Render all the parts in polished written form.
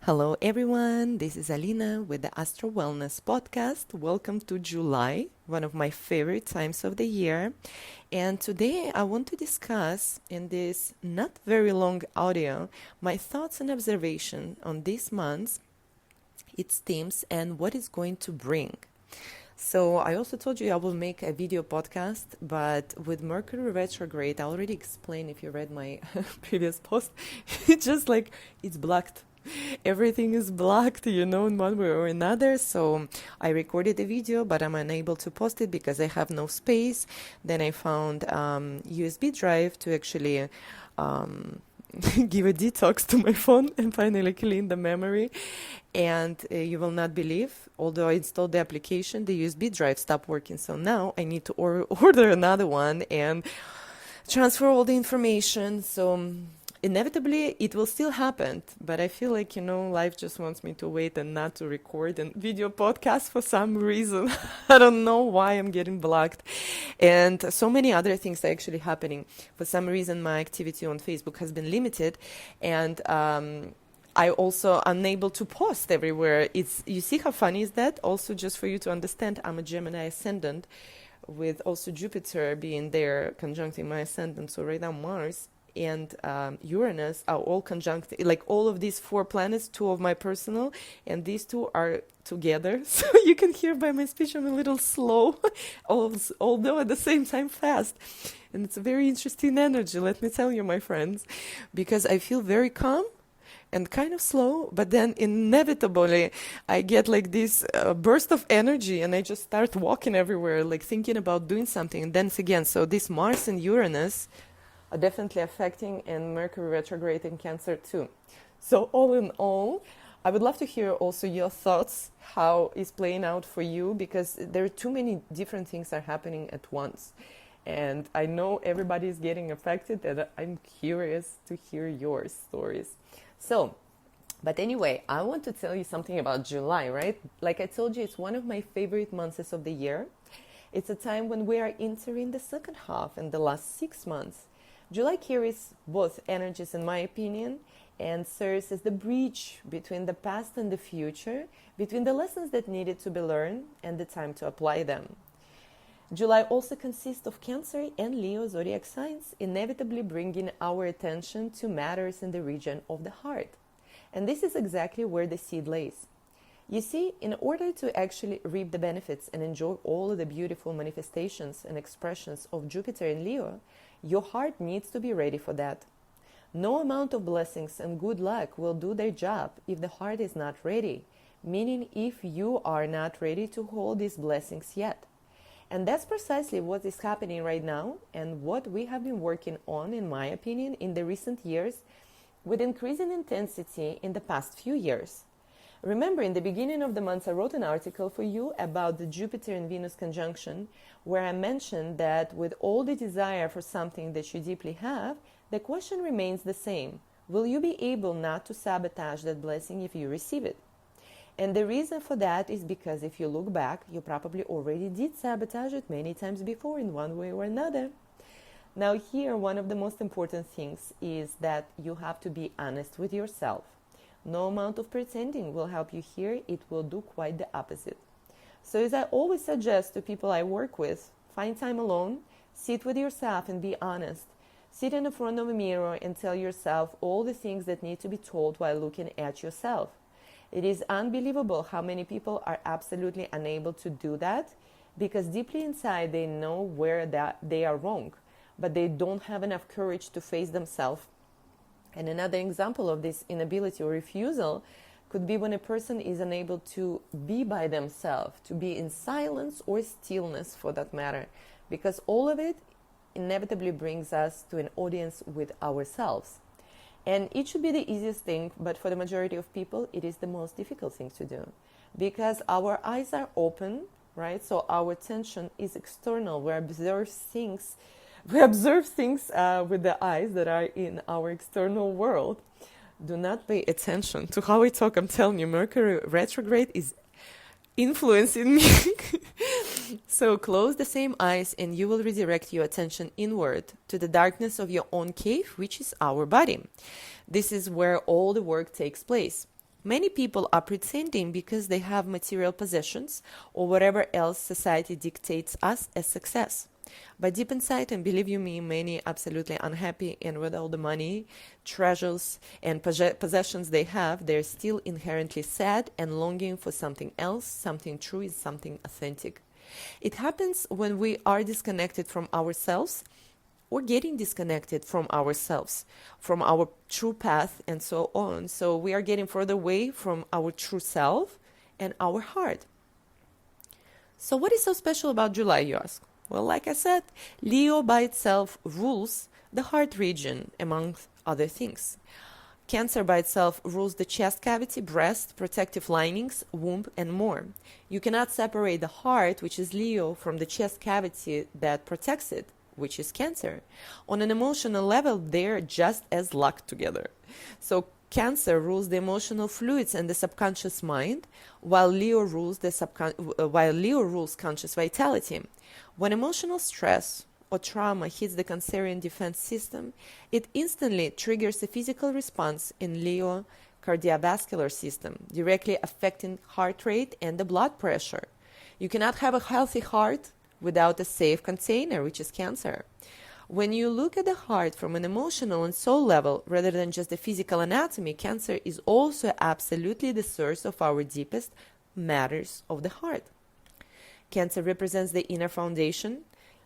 Hello, everyone. This is Alina with the Astro Wellness Podcast. Welcome to July, one of my favorite times of the year. And today I want to discuss in this not very long audio my thoughts and observation on this month, its themes, and what it's going to bring. So I also told you I will make a video podcast, but with Mercury retrograde, I already explained if you read my previous post, it's blocked. Everything is blocked, in one way or another. So I recorded a video, but I'm unable to post it because I have no space. Then I found USB drive to actually give a detox to my phone and finally clean the memory. And you will not believe, although I installed the application, the USB drive stopped working. So now I need to order another one and transfer all the information. So inevitably it will still happen, but I feel like life just wants me to wait and not to record a video podcast for some reason. I don't know why I'm getting blocked, and so many other things are actually happening. For some reason my activity on Facebook has been limited, and I also unable to post everywhere. You see how funny is that? Also, just for you to understand, I'm a Gemini ascendant with also Jupiter being there conjuncting my ascendant. So right now Mars and Uranus are all conjunct, like all of these four planets, two of my personal, and these two are together. So you can hear by my speech I'm a little slow, although at the same time fast. And it's a very interesting energy, let me tell you, my friends, because I feel very calm and kind of slow, but then inevitably I get like this burst of energy and I just start walking everywhere, like thinking about doing something. And then again, so this Mars and Uranus are definitely affecting, and Mercury retrograde in Cancer too. So all in all, I would love to hear also your thoughts, how is playing out for you, because there are too many different things are happening at once. And I know everybody is getting affected, and I'm curious to hear your stories. So, but anyway, I want to tell you something about July, right? Like I told you, it's one of my favorite months of the year. It's a time when we are entering the second half and the last 6 months. July carries both energies, in my opinion, and serves as the bridge between the past and the future, between the lessons that needed to be learned and the time to apply them. July also consists of Cancer and Leo zodiac signs, inevitably bringing our attention to matters in the region of the heart. And this is exactly where the seed lays. You see, in order to actually reap the benefits and enjoy all of the beautiful manifestations and expressions of Jupiter in Leo, your heart needs to be ready for that. No amount of blessings and good luck will do their job if the heart is not ready, meaning if you are not ready to hold these blessings yet. And that's precisely what is happening right now, and what we have been working on, in my opinion, in the recent years with increasing intensity in the past few years. Remember, in the beginning of the month, I wrote an article for you about the Jupiter and Venus conjunction, where I mentioned that with all the desire for something that you deeply have, the question remains the same. Will you be able not to sabotage that blessing if you receive it? And the reason for that is because if you look back, you probably already did sabotage it many times before in one way or another. Now here, one of the most important things is that you have to be honest with yourself. No amount of pretending will help you here. It will do quite the opposite. So as I always suggest to people I work with, find time alone, sit with yourself and be honest. Sit in front of a mirror and tell yourself all the things that need to be told while looking at yourself. It is unbelievable how many people are absolutely unable to do that, because deeply inside they know where that they are wrong, but they don't have enough courage to face themselves. And another example of this inability or refusal could be when a person is unable to be by themselves, to be in silence or stillness for that matter, because all of it inevitably brings us to an audience with ourselves. And it should be the easiest thing, but for the majority of people, it is the most difficult thing to do, because our eyes are open, right? So our attention is external. We observe things with the eyes that are in our external world. Do not pay attention to how I talk. I'm telling you, Mercury retrograde is influencing me. So close the same eyes and you will redirect your attention inward to the darkness of your own cave, which is our body. This is where all the work takes place. Many people are pretending because they have material possessions or whatever else society dictates us as success. But deep inside, and believe you me, many absolutely unhappy, and with all the money, treasures, and possessions they have, they're still inherently sad and longing for something else, something true, something authentic. It happens when we are disconnected from ourselves or getting disconnected from ourselves, from our true path, and so on. So we are getting further away from our true self and our heart. So what is so special about July, you ask? Well, like I said, Leo by itself rules the heart region, among other things. Cancer by itself rules the chest cavity, breast, protective linings, womb, and more. You cannot separate the heart, which is Leo, from the chest cavity that protects it, which is Cancer. On an emotional level, they're just as locked together. So Cancer rules the emotional fluids and the subconscious mind, while Leo rules conscious vitality. When emotional stress or trauma hits the Cancerian defense system, it instantly triggers a physical response in Leo cardiovascular system, directly affecting heart rate and the blood pressure. You cannot have a healthy heart without a safe container, which is Cancer. When you look at the heart from an emotional and soul level, rather than just the physical anatomy, Cancer is also absolutely the source of our deepest matters of the heart. Cancer represents the inner foundation,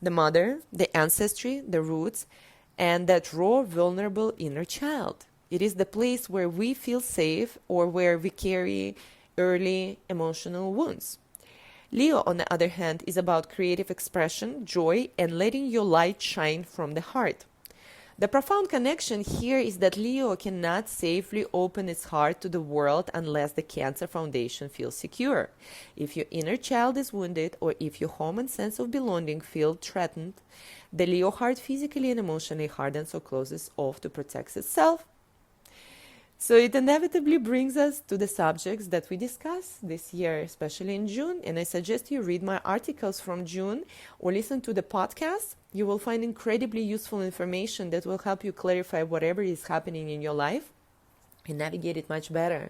the mother, the ancestry, the roots, and that raw, vulnerable inner child. It is the place where we feel safe or where we carry early emotional wounds. Leo, on the other hand, is about creative expression, joy, and letting your light shine from the heart. The profound connection here is that Leo cannot safely open its heart to the world unless the Cancer foundation feels secure. If your inner child is wounded, or if your home and sense of belonging feel threatened, the Leo heart physically and emotionally hardens or closes off to protect itself. So it inevitably brings us to the subjects that we discuss this year, especially in June. And I suggest you read my articles from June or listen to the podcast. You will find incredibly useful information that will help you clarify whatever is happening in your life and navigate it much better.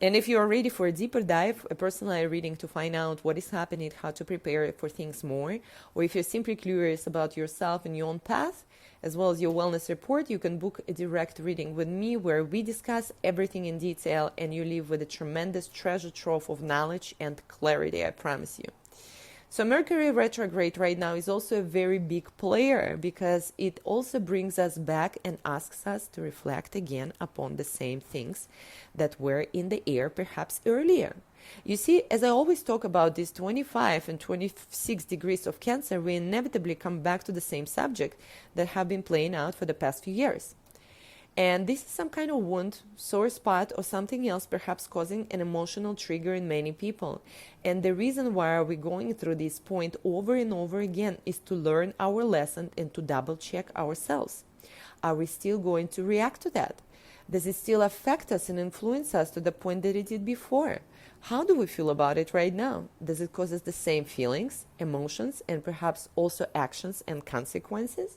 And if you are ready for a deeper dive, a personalized reading to find out what is happening, how to prepare for things more, or if you're simply curious about yourself and your own path, as well as your wellness report, you can book a direct reading with me where we discuss everything in detail and you leave with a tremendous treasure trove of knowledge and clarity, I promise you. So Mercury retrograde right now is also a very big player because it also brings us back and asks us to reflect again upon the same things that were in the air perhaps earlier. You see, as I always talk about these 25 and 26 degrees of Cancer, we inevitably come back to the same subject that have been playing out for the past few years. And this is some kind of wound, sore spot, or something else perhaps causing an emotional trigger in many people. And the reason why we're going through this point over and over again is to learn our lesson and to double check ourselves. Are we still going to react to that? Does it still affect us and influence us to the point that it did before? How do we feel about it right now? Does it cause us the same feelings, emotions, and perhaps also actions and consequences?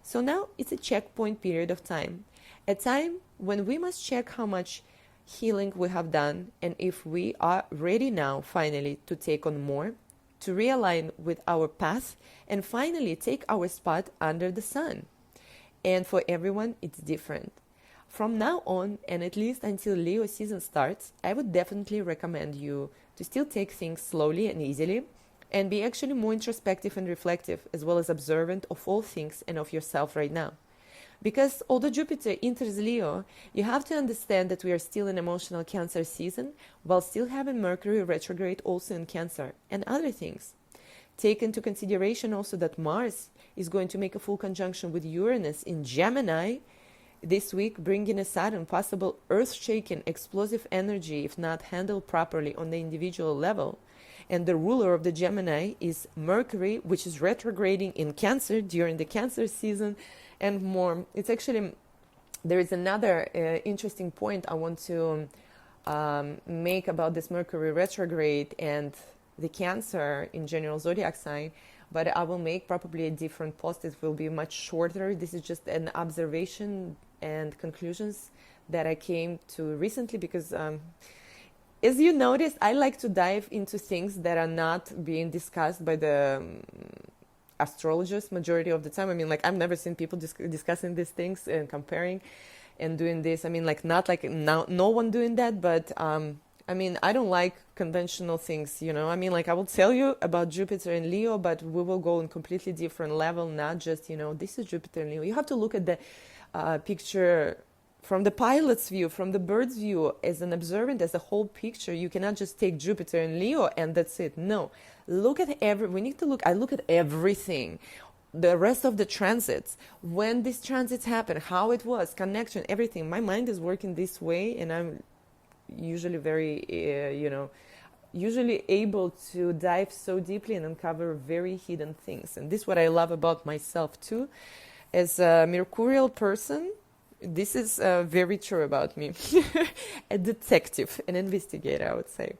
So now it's a checkpoint period of time. A time when we must check how much healing we have done and if we are ready now finally to take on more, to realign with our path and finally take our spot under the sun. And for everyone, it's different. From now on, and at least until Leo season starts, I would definitely recommend you to still take things slowly and easily and be actually more introspective and reflective, as well as observant of all things and of yourself right now. Because although Jupiter enters Leo, you have to understand that we are still in emotional Cancer season, while still having Mercury retrograde also in Cancer and other things. Take into consideration also that Mars is going to make a full conjunction with Uranus in Gemini this week, bringing a sudden possible earth-shaking explosive energy if not handled properly on the individual level. And the ruler of the Gemini is Mercury, which is retrograding in Cancer during the Cancer season and more. It's actually, there is another interesting point I want to make about this Mercury retrograde and the Cancer in general zodiac sign, but I will make probably a different post. It will be much shorter. This is just an observation and conclusions that I came to recently because as you noticed, I like to dive into things that are not being discussed by the astrologers majority of the time. I mean, like, I've never seen people discussing these things and comparing and doing this. I mean, like, not like no one doing that, but I mean, I don't like conventional things, you know. I mean, like, I will tell you about Jupiter and Leo, but we will go on completely different level, not just, you know, this is Jupiter and Leo. You have to look at the picture from the pilot's view, from the bird's view, as an observant, as a whole picture. You cannot just take Jupiter and Leo and that's it. No, look at we need to look, I look at everything. The rest of the transits, when these transits happen, how it was, connection, everything. My mind is working this way, and I'm usually very, usually able to dive so deeply and uncover very hidden things. And this is what I love about myself too. As a Mercurial person, this is very true about me. A detective, an investigator, I would say.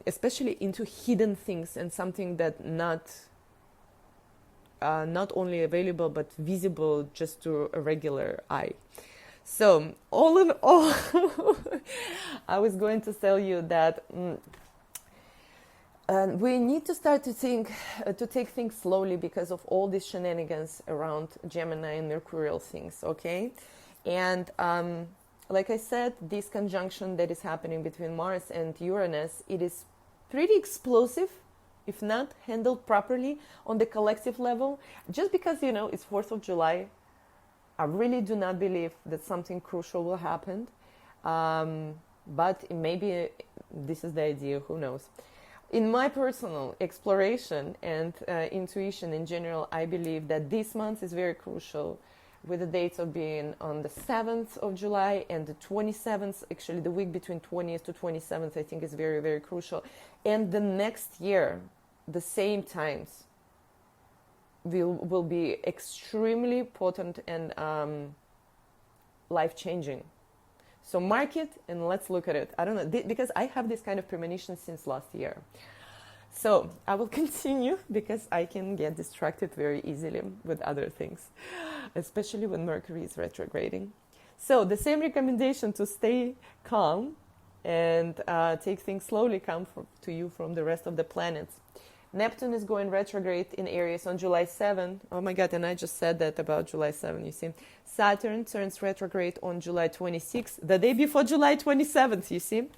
Especially into hidden things and something that not only available but visible just to a regular eye. So all in all, I was going to tell you that we need to start to think, to take things slowly because of all these shenanigans around Gemini and Mercurial things, okay? And like I said, this conjunction that is happening between Mars and Uranus, it is pretty explosive, if not handled properly on the collective level. Just because, you know, it's 4th of July, I really do not believe that something crucial will happen. But maybe this is the idea, who knows. In my personal exploration and intuition in general, I believe that this month is very crucial, with the dates of being on the 7th of July and the 27th. Actually, the week between 20th to 27th, I think, is very, very crucial. And the next year, the same times, will be extremely potent and life-changing. So mark it and let's look at it. I don't know, because I have this kind of premonition since last year. So I will continue because I can get distracted very easily with other things, especially when Mercury is retrograding. So the same recommendation to stay calm and take things slowly come to you from the rest of the planets. Neptune is going retrograde in Aries on July 7. Oh my God, and I just said that about July 7, you see. Saturn turns retrograde on July 26th, the day before July 27th, you see.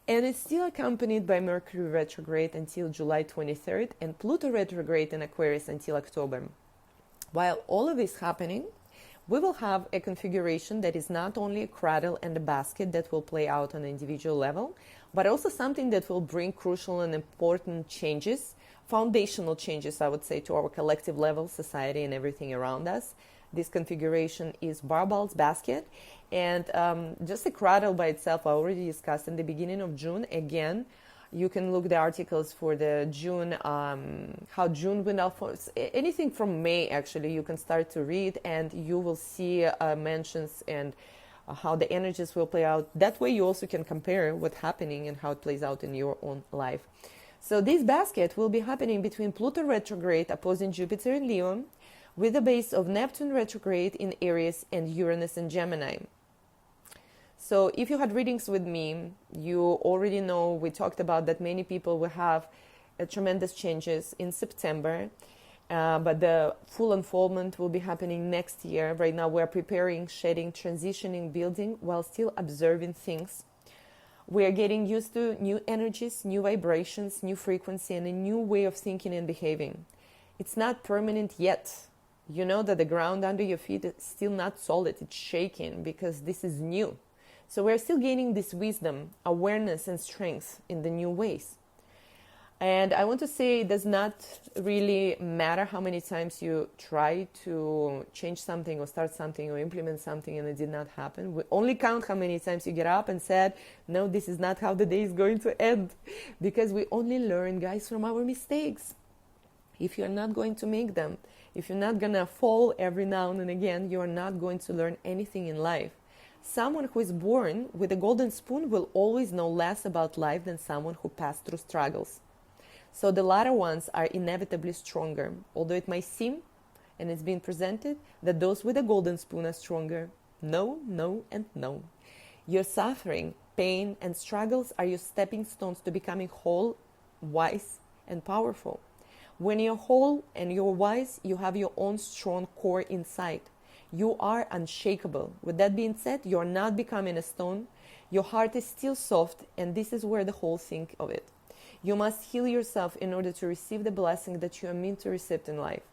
And it's still accompanied by Mercury retrograde until July 23rd and Pluto retrograde in Aquarius until October. While all of this is happening, we will have a configuration that is not only a cradle and a basket that will play out on an individual level, but also something that will bring crucial and important changes, foundational changes, I would say, to our collective level, society, and everything around us. This configuration is Barbell's basket, and just a cradle by itself, I already discussed in the beginning of June. Again, you can look the articles for the June, how June will unfold. Anything from May, actually, you can start to read, and you will see mentions and how the energies will play out. That way you also can compare what's happening and how it plays out in your own life. So this basket will be happening between Pluto retrograde opposing Jupiter in Leo, with the base of Neptune retrograde in Aries and Uranus in Gemini. So if you had readings with me, you already know we talked about that many people will have tremendous changes in September, but the full unfoldment will be happening next year. Right now we're preparing, shedding, transitioning, building, while still observing things. We are getting used to new energies, new vibrations, new frequency, and a new way of thinking and behaving. It's not permanent yet. You know that the ground under your feet is still not solid. It's shaking because this is new. So we're still gaining this wisdom, awareness, and strength in the new ways. And I want to say it does not really matter how many times you try to change something or start something or implement something and it did not happen. We only count how many times you get up and said, no, this is not how the day is going to end. Because we only learn, guys, from our mistakes. If you're not going to make them, if you're not going to fall every now and again, you are not going to learn anything in life. Someone who is born with a golden spoon will always know less about life than someone who passed through struggles. So the latter ones are inevitably stronger, although it might seem, and it's being presented, that those with a golden spoon are stronger. No, no, and no. Your suffering, pain, and struggles are your stepping stones to becoming whole, wise, and powerful. When you're whole and you're wise, you have your own strong core inside. You are unshakable. With that being said, you're not becoming a stone. Your heart is still soft, and this is where the whole thing of it. You must heal yourself in order to receive the blessing that you are meant to receive in life.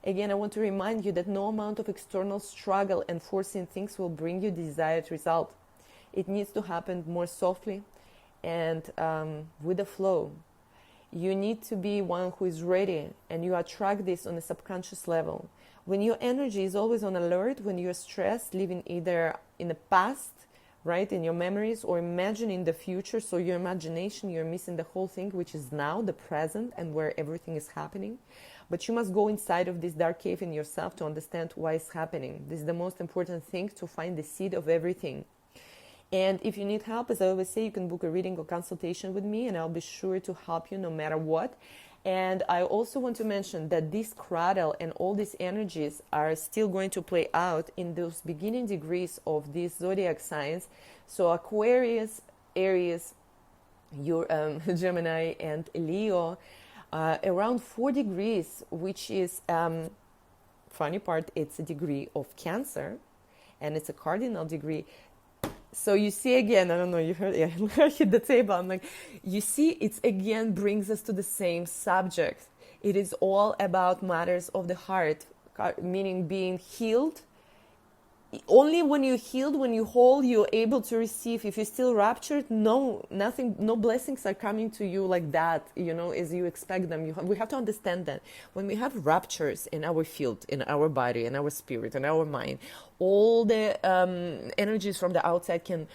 Again, I want to remind you that no amount of external struggle and forcing things will bring you the desired result. It needs to happen more softly and with the flow. You need to be one who is ready, and you attract this on a subconscious level. When your energy is always on alert, when you're stressed, living either in the past, right, in your memories, or imagining the future, so your imagination, you're missing the whole thing, which is now, the present, and where everything is happening. But you must go inside of this dark cave in yourself to understand why it's happening. This is the most important thing, to find the seed of everything. And if you need help, as I always say, you can book a reading or consultation with me, and I'll be sure to help you no matter what. And I also want to mention that this cradle and all these energies are still going to play out in those beginning degrees of these zodiac signs. So Aquarius, Aries, your Gemini, and Leo, around 4 degrees, which is, funny part, it's a degree of Cancer, and it's a cardinal degree. So you see again, I don't know, you heard, yeah, I hit the table. I'm like, you see, it's again brings us to the same subject. It is all about matters of the heart, meaning being healed. Only when you're healed, when you whole, you're able to receive. If you're still raptured, no, nothing, no blessings are coming to you like that, as you expect them. We have to understand that when we have raptures in our field, in our body, in our spirit, in our mind, all the energies from the outside can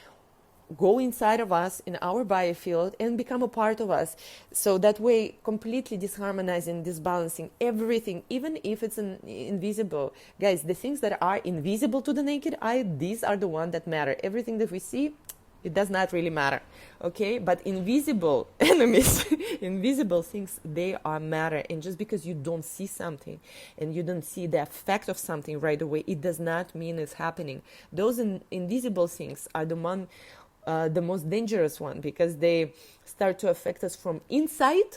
go inside of us in our biofield and become a part of us. So that way, completely disharmonizing, disbalancing everything, even if it's invisible. Guys, the things that are invisible to the naked eye, these are the ones that matter. Everything that we see, it does not really matter. Okay? But invisible enemies, invisible things, they are matter. And just because you don't see something and you don't see the effect of something right away, it does not mean it's happening. Those invisible things are the most dangerous one, because they start to affect us from inside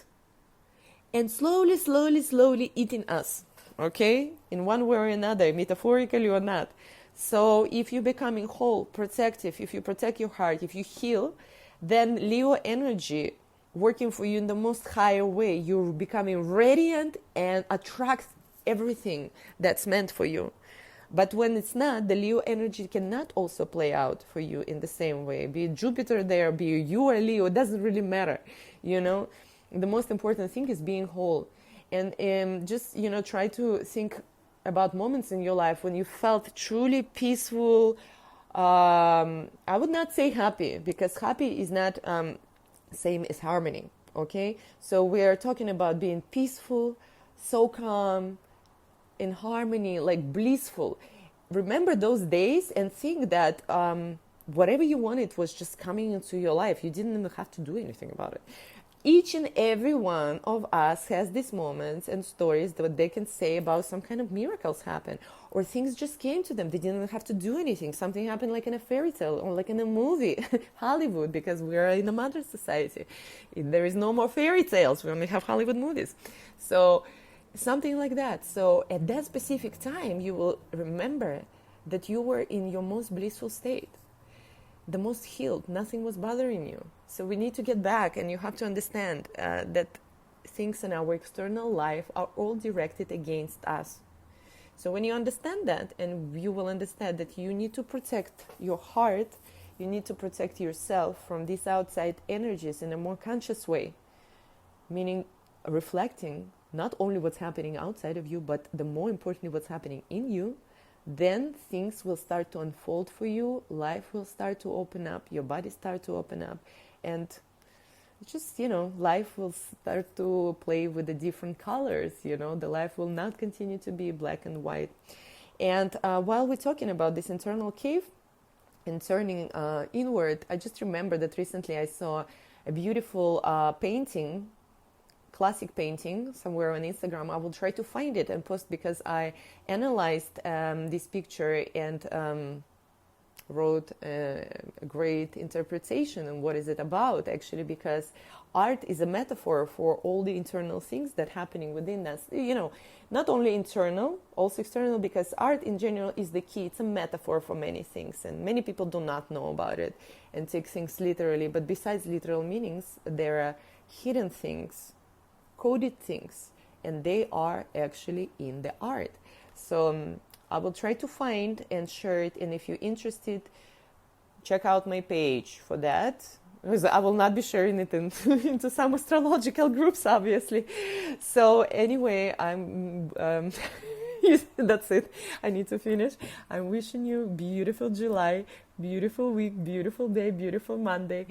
and slowly eating us, okay, in one way or another, metaphorically or not. So if you're becoming whole, protective, if you protect your heart, if you heal, then Leo energy working for you in the most higher way, you're becoming radiant and attract everything that's meant for you. But when it's not, the Leo energy cannot also play out for you in the same way. Be it Jupiter there, be it you or Leo, it doesn't really matter, The most important thing is being whole. And just, try to think about moments in your life when you felt truly peaceful. I would not say happy, because happy is not same as harmony, okay? So we are talking about being peaceful, so calm, in harmony, like blissful. Remember those days and think that whatever you wanted was just coming into your life. You didn't even have to do anything about it. Each and every one of us has these moments and stories that they can say about some kind of miracles happen, or things just came to them. They didn't even have to do anything. Something happened like in a fairy tale or like in a movie, Hollywood, because we are in a modern society. There is no more fairy tales. We only have Hollywood movies. So something like that. So at that specific time, you will remember that you were in your most blissful state, the most healed. Nothing was bothering you. So we need to get back, and you have to understand that things in our external life are all directed against us. So when you understand that, and you will understand that you need to protect your heart, you need to protect yourself from these outside energies in a more conscious way, meaning reflecting not only what's happening outside of you, but the more importantly, what's happening in you, then things will start to unfold for you. Life will start to open up. Your body start to open up. And just, life will start to play with the different colors. The life will not continue to be black and white. And while we're talking about this internal cave and turning inward, I just remember that recently I saw a beautiful painting, classic painting, somewhere on Instagram. I will try to find it and post, because I analyzed this picture and wrote a great interpretation on what is it about, actually, because art is a metaphor for all the internal things that happening within us, not only internal, also external, because art in general is the key. It's a metaphor for many things, and many people do not know about it and take things literally. But besides literal meanings, there are hidden things, coded things, and they are actually in the art. So I will try to find and share it, and if you're interested, check out my page for that, because I will not be sharing it into some astrological groups, obviously. So anyway, that's it. I need to finish. I'm wishing you beautiful July, beautiful week, beautiful day, beautiful Monday.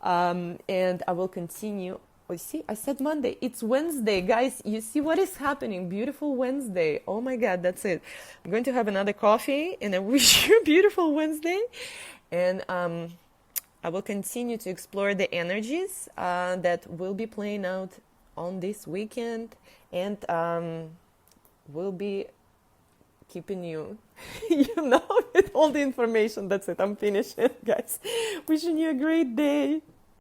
And I will continue. Oh, see, I said Monday. It's Wednesday, guys. You see what is happening? Beautiful Wednesday. Oh my God, that's it. I'm going to have another coffee, and I wish you a beautiful Wednesday. And I will continue to explore the energies that will be playing out on this weekend, and will be keeping you, with all the information. That's it. I'm finished, guys. Wishing you a great day.